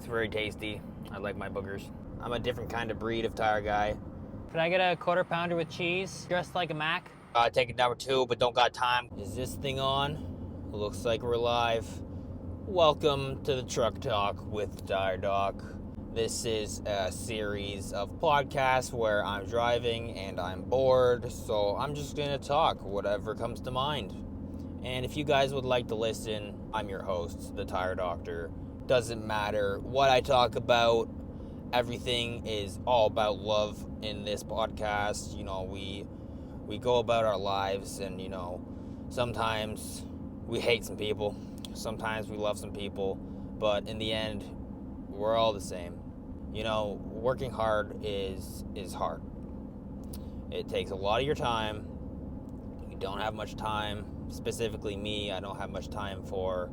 It's very tasty. I like my boogers. I'm a different kind of breed of tire guy. Can I get a quarter pounder with cheese, dressed like a Mac? Take it number 2, but don't got time. Is this thing on? Looks like we're live. Welcome to the Truck Talk with Tire Doc. This is a series of podcasts where I'm driving and I'm bored, so I'm just gonna talk whatever comes to mind. And if you guys would like to listen, I'm your host, the Tire Doctor. Doesn't matter what I talk about. Everything is all about love in this podcast. You know, we go about our lives, and you know, sometimes we hate some people, sometimes we love some people, but in the end, we're all the same. You know, working hard is hard. It takes a lot of your time. You don't have much time. Specifically me, I don't have much time for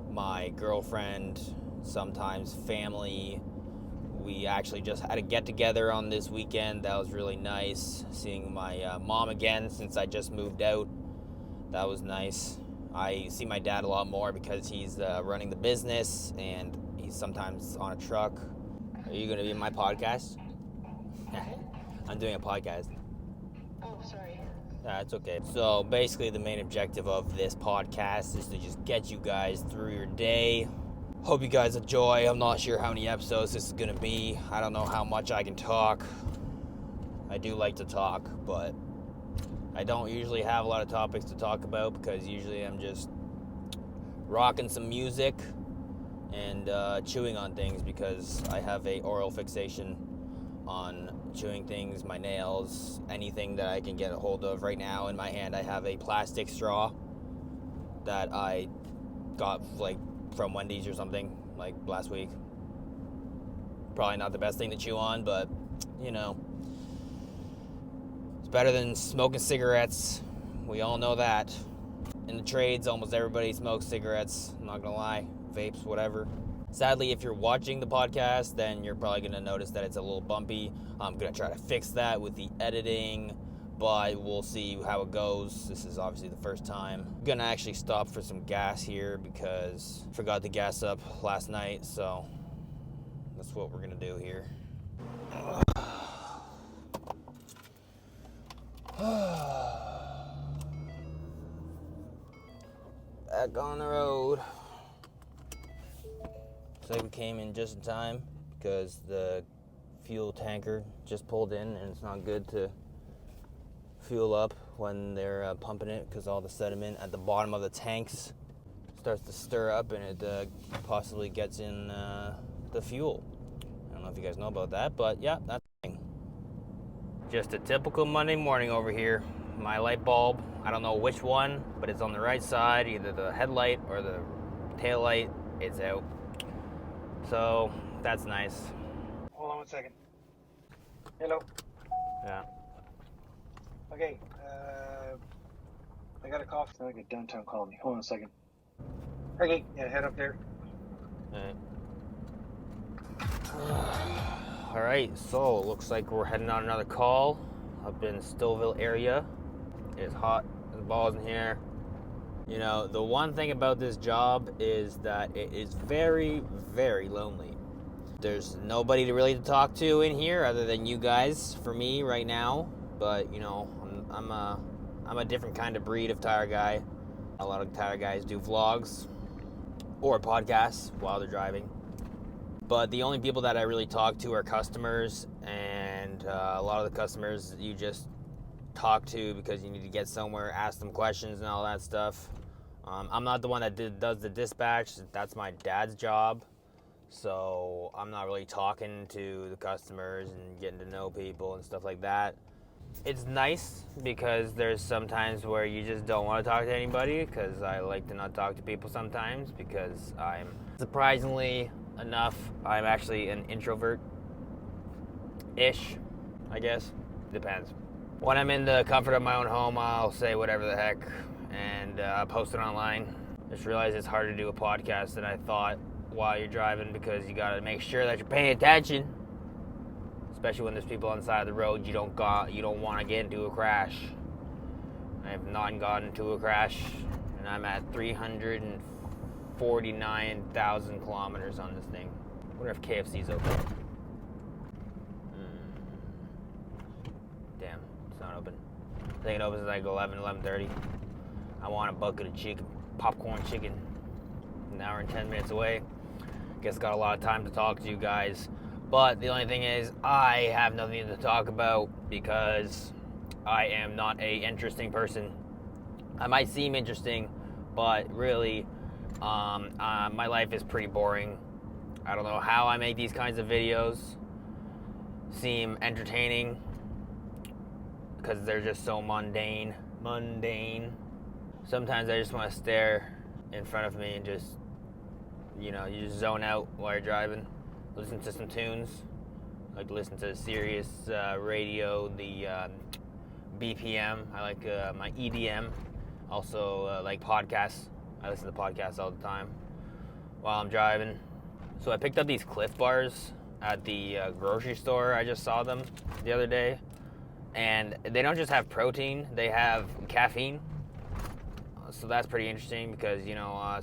my girlfriend, sometimes family. We actually just had a get-together on this weekend. That was really nice. Seeing my mom again since I just moved out. That was nice. I see my dad a lot more because he's running the business and he's sometimes on a truck. Are you going to be in my podcast? I'm doing a podcast. Oh, sorry. That's okay. So basically the main objective of this podcast is to just get you guys through your day. Hope you guys enjoy. I'm not sure how many episodes this is going to be. I don't know how much I can talk. I do like to talk, but I don't usually have a lot of topics to talk about because usually I'm just rocking some music and chewing on things because I have a oral fixation on chewing things, my nails, anything that I can get a hold of. Right now in my hand I have a plastic straw that I got from Wendy's or something like last week. Probably not the best thing to chew on, but you know, it's better than smoking cigarettes. We all know that. In the trades, almost everybody smokes cigarettes. I'm not gonna lie, vapes, whatever. Sadly, if you're watching the podcast, then you're probably gonna notice that it's a little bumpy. I'm gonna try to fix that with the editing, but we'll see how it goes. This is obviously the first time. I'm gonna actually stop for some gas here because I forgot to gas up last night, so that's what we're gonna do here. Back on the road. Looks like we came in just in time because the fuel tanker just pulled in and it's not good to fuel up when they're pumping it because all the sediment at the bottom of the tanks starts to stir up and it possibly gets in the fuel. I don't know if you guys know about that, but yeah, that's the thing. Just a typical Monday morning over here. My light bulb, I don't know which one, but it's on the right side, either the headlight or the tail light. It's out. So that's nice. Hold on 1 second. Hello. Yeah. Okay. I got a call. I get downtown calling me. Hold on 1 second. Okay. Yeah, head up there. All right. So it looks like we're heading on another call up in Stouffville area. It's hot as balls in here. You know, the one thing about this job is that it is very, very lonely. There's nobody to really talk to in here other than you guys for me right now. But, you know, I'm a different kind of breed of tire guy. A lot of tire guys do vlogs or podcasts while they're driving. But the only people that I really talk to are customers, and a lot of the customers you just talk to because you need to get somewhere, ask them questions and all that stuff. I'm not the one that does the dispatch. That's my dad's job. So I'm not really talking to the customers and getting to know people and stuff like that. It's nice because there's some times where you just don't want to talk to anybody because I like to not talk to people sometimes because I'm, surprisingly enough, I'm actually an introvert-ish, I guess. Depends. When I'm in the comfort of my own home, I'll say whatever the heck and post it online. Just realized it's harder to do a podcast than I thought while you're driving because you gotta make sure that you're paying attention, especially when there's people on the side of the road. You don't want to get into a crash. I have not gotten into a crash, and I'm at 349,000 kilometers on this thing. wonder if KFC's open. Damn, it's not open. I think it opens at like 11:30. I want a bucket of chicken, popcorn chicken. An hour and 10 minutes away. Guess got a lot of time to talk to you guys. But the only thing is, I have nothing to talk about because I am not a interesting person. I might seem interesting, but really, my life is pretty boring. I don't know how I make these kinds of videos seem entertaining because they're just so mundane. Sometimes I just want to stare in front of me and just, you just zone out while you're driving. Listen to some tunes. I like to listen to Sirius radio, the BPM. I like my EDM. Also like podcasts. I listen to podcasts all the time while I'm driving. So I picked up these Cliff Bars at the grocery store. I just saw them the other day. And they don't just have protein, they have caffeine. So that's pretty interesting because,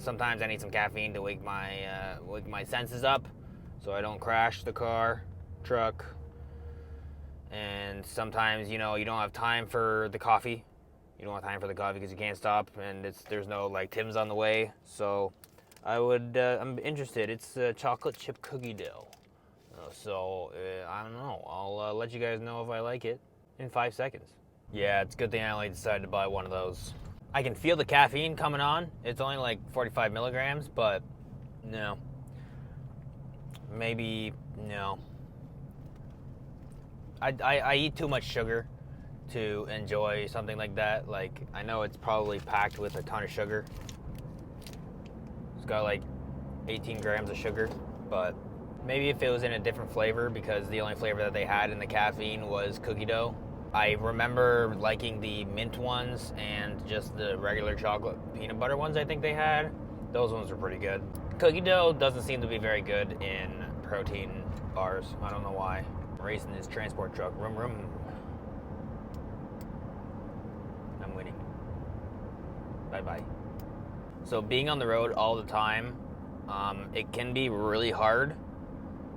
sometimes I need some caffeine to wake my senses up so I don't crash the truck. And sometimes, you don't have time for the coffee. You don't have time for the coffee because you can't stop and there's no like Tim's on the way. So I'm interested. It's chocolate chip cookie dough. I don't know. I'll let you guys know if I like it in 5 seconds. Yeah, it's a good thing I only decided to buy one of those. I can feel the caffeine coming on. It's only like 45 milligrams, but no. Maybe, no. I eat too much sugar to enjoy something like that. Like, I know it's probably packed with a ton of sugar. It's got like 18 grams of sugar, but maybe if it was in a different flavor, because the only flavor that they had in the caffeine was cookie dough. I remember liking the mint ones and just the regular chocolate peanut butter ones I think they had. Those ones were pretty good. Cookie dough doesn't seem to be very good in protein bars. I don't know why. I'm racing this transport truck. Vroom. I'm winning. Bye-bye. So being on the road all the time, it can be really hard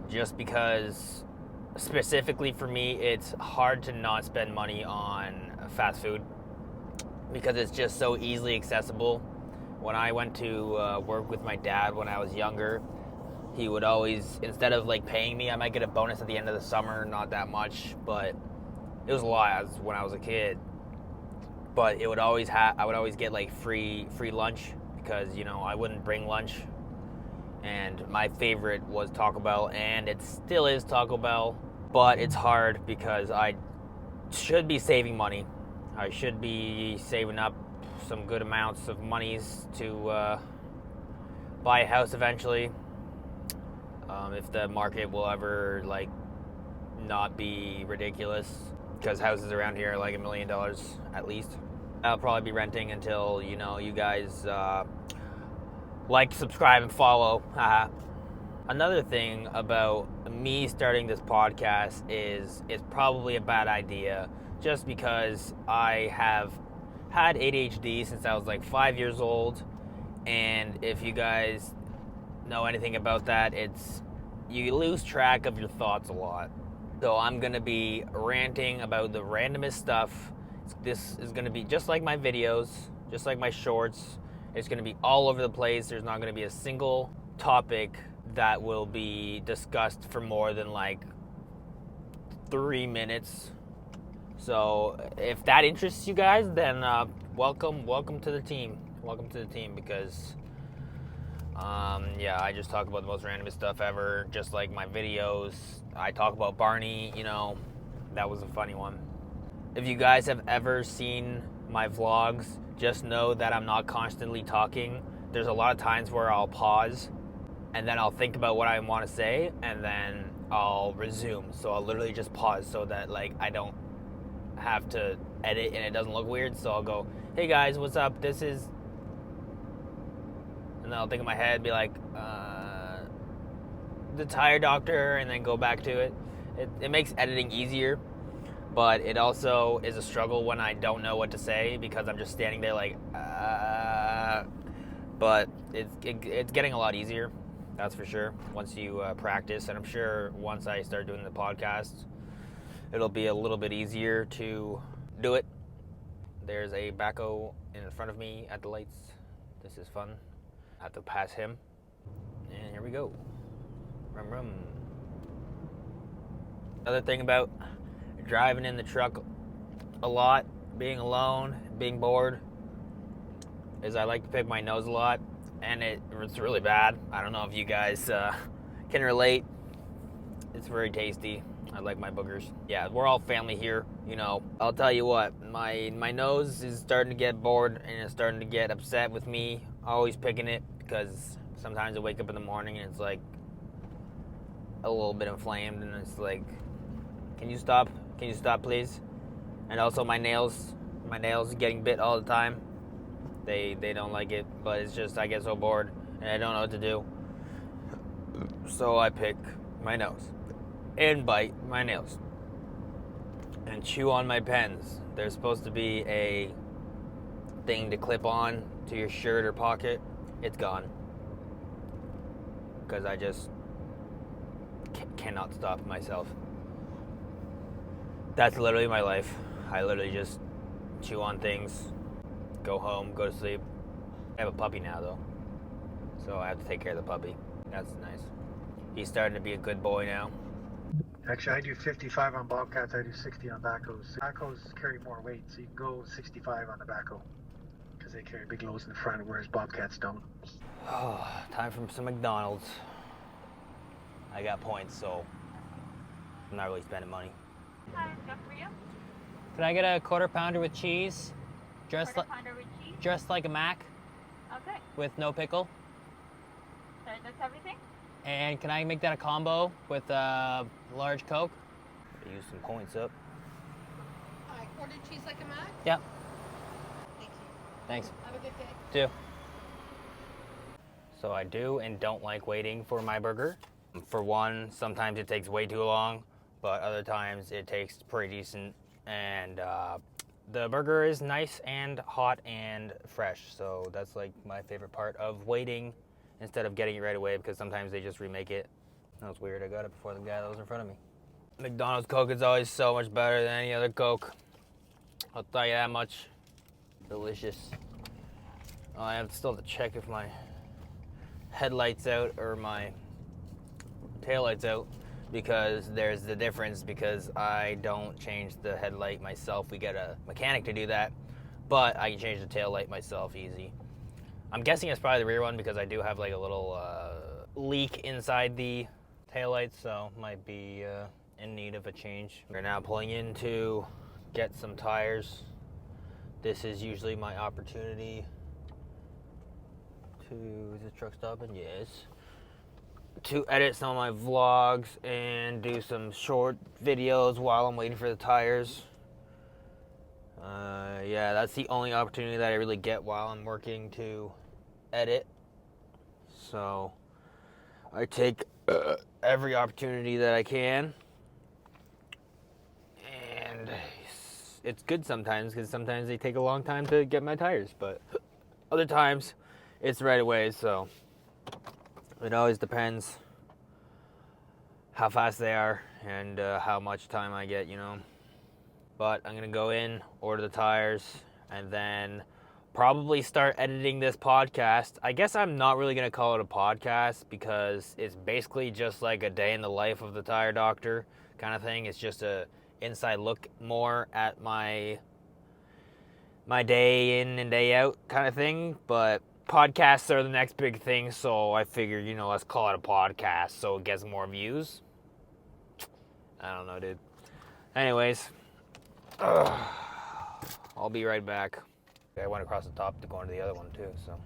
just because specifically for me, it's hard to not spend money on fast food because it's just so easily accessible. When I went to work with my dad when I was younger, he would always, instead of like paying me, I might get a bonus at the end of the summer, not that much, but it was a lot when I was a kid. But I would always get like free lunch because, I wouldn't bring lunch. And my favorite was Taco Bell, and it still is Taco Bell, but it's hard because I should be saving money. I should be saving up some good amounts of monies to buy a house eventually. If the market will ever not be ridiculous, because houses around here are like $1 million at least. I'll probably be renting until you guys like, subscribe, and follow. Another thing about me starting this podcast is it's probably a bad idea just because I have had ADHD since I was like 5 years old, and if you guys know anything about that, you lose track of your thoughts a lot. So I'm going to be ranting about the randomest stuff. This is going to be just like my videos, just like my shorts. It's going to be all over the place. There's not going to be a single topic that will be discussed for more than 3 minutes. So if that interests you guys, then welcome to the team. Welcome to the team because, I just talk about the most randomest stuff ever, just like my videos. I talk about Barney, that was a funny one. If you guys have ever seen my vlogs, just know that I'm not constantly talking. There's a lot of times where I'll pause and then I'll think about what I want to say and then I'll resume. So I'll literally just pause so that I don't have to edit and it doesn't look weird. So I'll go, hey guys, what's up? This is, and then I'll think in my head, be like, the tire doctor, and then go back to it. It makes editing easier. But it also is a struggle when I don't know what to say because I'm just standing there but it's getting a lot easier. That's for sure. Once you practice, and I'm sure once I start doing the podcast, it'll be a little bit easier to do it. There's a backhoe in front of me at the lights. This is fun. I have to pass him. And here we go. Rum rum. Another thing about driving in the truck a lot, being alone, being bored, is I like to pick my nose a lot, and it's really bad. I don't know if you guys can relate. It's very tasty. I like my boogers. Yeah, we're all family here, you know. I'll tell you what, my nose is starting to get bored and it's starting to get upset with me always picking it, because sometimes I wake up in the morning and it's like a little bit inflamed, and it's like, can you stop? Can you stop, please? And also my nails getting bit all the time. They don't like it, but it's just I get so bored and I don't know what to do. So I pick my nose and bite my nails and chew on my pens. There's supposed to be a thing to clip on to your shirt or pocket. It's gone because I just cannot stop myself. That's literally my life. I literally just chew on things, go home, go to sleep. I have a puppy now though, so I have to take care of the puppy. That's nice. He's starting to be a good boy now. Actually, I do 55 on bobcats. I do 60 on backhoes. Backhoes carry more weight, so you can go 65 on the backhoe because they carry big loads in the front, whereas bobcats don't. Oh, time for some McDonald's. I got points, so I'm not really spending money. Hi, good for you. Can I get a quarter pounder with cheese? Dressed Quarter pounder with cheese. dressed like a Mac Okay. with no pickle. So that's everything? And can I make that a combo with a large Coke? Use some points up. Hi, quarter cheese like a Mac? Yeah. Thank you. Thanks. Have a good day. Do. So I do and don't like waiting for my burger. For one, sometimes it takes way too long, but other times it takes pretty decent. And the burger is nice and hot and fresh. So that's like my favorite part of waiting instead of getting it right away, because sometimes they just remake it. That was weird. I got it before the guy that was in front of me. McDonald's Coke is always so much better than any other Coke. I'll tell you that much. Delicious. Oh, I still have to check if my headlights out or my taillights out, because there's the difference, because I don't change the headlight myself. We get a mechanic to do that, but I can change the taillight myself easy. I'm guessing it's probably the rear one, because I do have like a little leak inside the taillight, so might be in need of a change. We're now pulling in to get some tires. This is usually my opportunity to, is the truck stopping? Yes. To edit some of my vlogs and do some short videos while I'm waiting for the tires. Yeah, that's the only opportunity that I really get while I'm working to edit. So I take every opportunity that I can. And it's good sometimes, because sometimes they take a long time to get my tires, but other times it's right away, so it always depends how fast they are and how much time I get, you know. But I'm gonna go in, order the tires, and then probably start editing this podcast. I guess I'm not really gonna call it a podcast, because it's basically just like a day in the life of the tire doctor kind of thing. It's just a inside look more at my day in and day out kind of thing. But podcasts are the next big thing, so I figured, you know, let's call it a podcast so it gets more views. I don't know, dude. Anyways, I'll be right back. I went across the top to go into the other one too, so.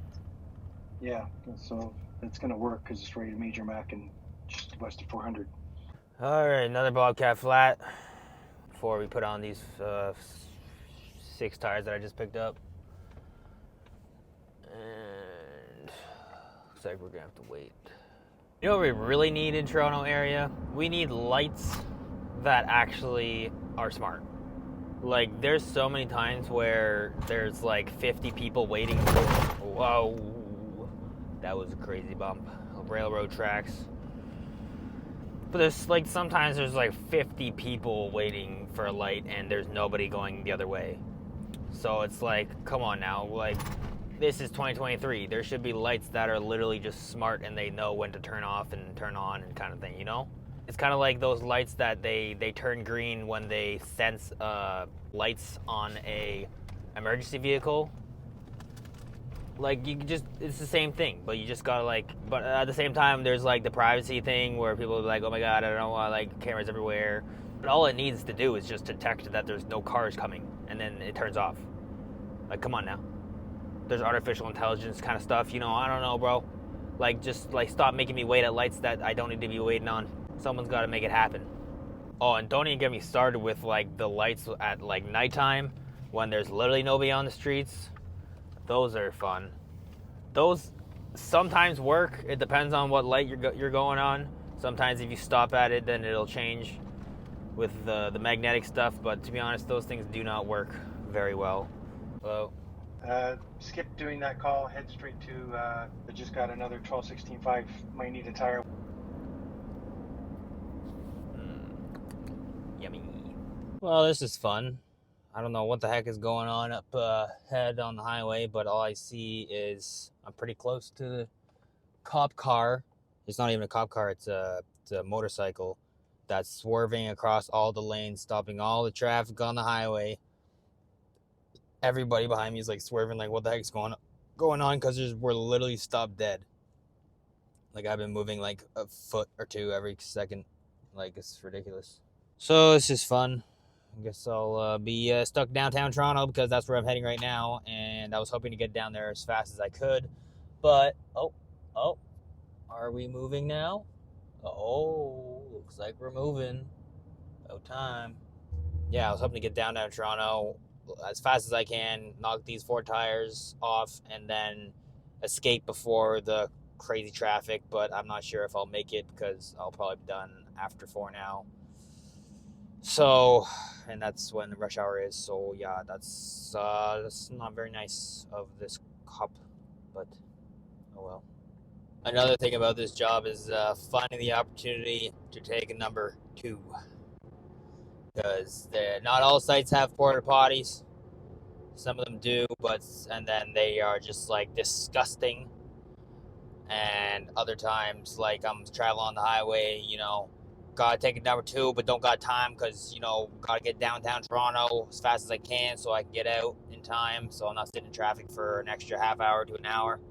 Yeah, so it's gonna work because it's rated Major Mac and just west of 400. All right, another Bobcat flat before we put on these 6 tires that I just picked up. And looks like we're gonna have to wait. You know what we really need in Toronto area? We need lights that actually are smart. Like, there's so many times where there's like 50 people waiting for. Whoa, that was a crazy bump. I'll railroad tracks. But there's like sometimes there's like 50 people waiting for a light and there's nobody going the other way. So it's like, come on now, like this is 2023. There should be lights that are literally just smart and they know when to turn off and turn on and kind of thing, you know? It's kind of like those lights that they turn green when they sense lights on a emergency vehicle. Like you just, it's the same thing, but you just gotta like, but at the same time there's like the privacy thing where people are like, oh my god, I don't know why, like cameras everywhere. But all it needs to do is just detect that there's no cars coming and then it turns off. Like, come on now. There's artificial intelligence kind of stuff, you know, I don't know, bro. Like, just like stop making me wait at lights that I don't need to be waiting on. Someone's gotta make it happen. Oh, and don't even get me started with like the lights at like nighttime when there's literally nobody on the streets. Those are fun. Those sometimes work. It depends on what light you're going on. Sometimes if you stop at it, then it'll change with the magnetic stuff. But to be honest, those things do not work very well. Hello? Skip doing that call. Head straight to, I just got another 1216.5. Might need a tire. Yummy. Well, this is fun. I don't know what the heck is going on up ahead on the highway, but all I see is I'm pretty close to the cop car. It's not even a cop car, it's a motorcycle that's swerving across all the lanes, stopping all the traffic on the highway. Everybody behind me is like swerving, like what the heck's going on? Because we're literally stopped dead. Like I've been moving like a foot or two every second. Like it's ridiculous. So this is fun. I guess I'll be stuck downtown Toronto because that's where I'm heading right now, and I was hoping to get down there as fast as I could, but oh, are we moving now? Oh, looks like we're moving. About time. Yeah, I was hoping to get down Toronto as fast as I can, knock these 4 tires off, and then escape before the crazy traffic, but I'm not sure if I'll make it because I'll probably be done after 4 now. So, and that's when the rush hour is. So yeah, that's not very nice of this cop, but oh well. Another thing about this job is finding the opportunity to take a number 2, because not all sites have porta potties. Some of them do, and then they are just like disgusting. And other times, like I'm traveling on the highway, you know. Gotta take a number 2, but don't got time because, you know, gotta get downtown Toronto as fast as I can so I can get out in time so I'm not sitting in traffic for an extra half hour to an hour.